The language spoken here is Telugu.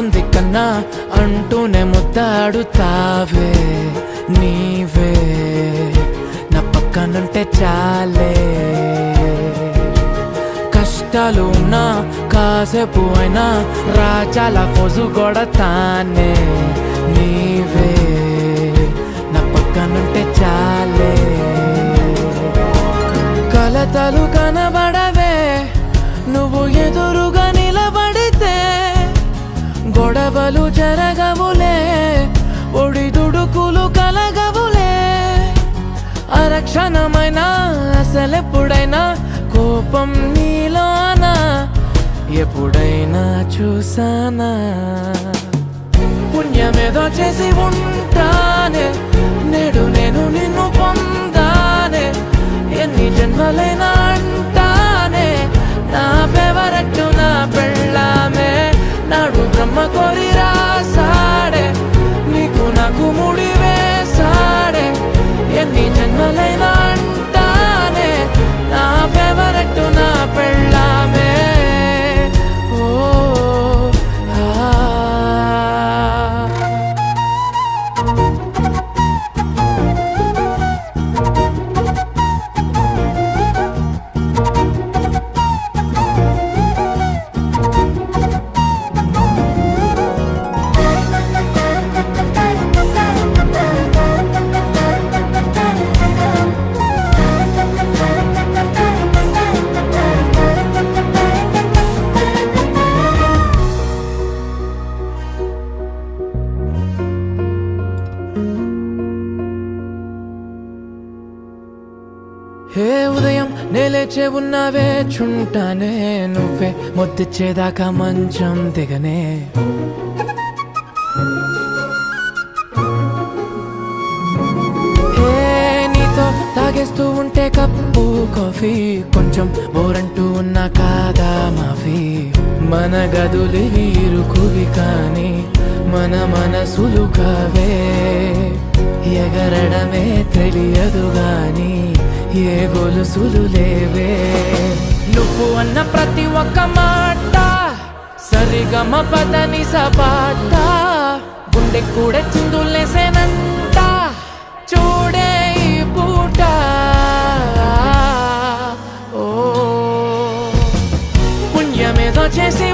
బాగుంది కన్నా అంటూనే ముద్దాడుతావే నీవే నా పక్కనుంటే చాలే కష్టాలు ఉన్నా కాసేపు అయినా రాజాల ఫోజు కొడతానే నీవే నా పక్కనుంటే చాలే కలతలు కనబడవే నువ్వు ఎదురుగా నిలబడితే గొడవలు జరగవులే ఒడిదుడుకులు కలగవులే అరక్షణమైనా అసలెప్పుడైనా కోపం నీలోనా ఎప్పుడైనా చూసానా పుణ్యమేదో చేసి ఉంటానే నేడు నేను నిన్ను పొందానే ఎన్ని జన్మలైనా అంటానే నా ఫేవరెట్ నా పెళ్ళామే నాడు బ్రహ్మ కోరి రాసాడే నీకు నాకు ముడి వేసాడే ఎన్ని జన్మలైనా అంటానే నా ఫేవరెట్ నా పెళ్ళామే ఓ హే ఉదయం నేలేచే ఉన్నావే చుంటానే నువ్వే మొత్తిచ్చేదాకా మంచం దిగనే హే నీతో తాగేస్తూ ఉంటే కప్పు కాఫీ కొంచెం బోరంటూ ఉన్నా కాదా మాఫీ మన గదులు వీరుకువి కానీ మన మనసులు కావే ఎగరడమే తెలియదు గాని ఏ గొలుసులు లేవే నువ్వు అన్న ప్రతి ఒక్క మాట సరిగమ పదని సపాట గుండె కూడా చిందులేసేనంట చూడే ఈ పూట ఓ పుణ్యమేదో చేసి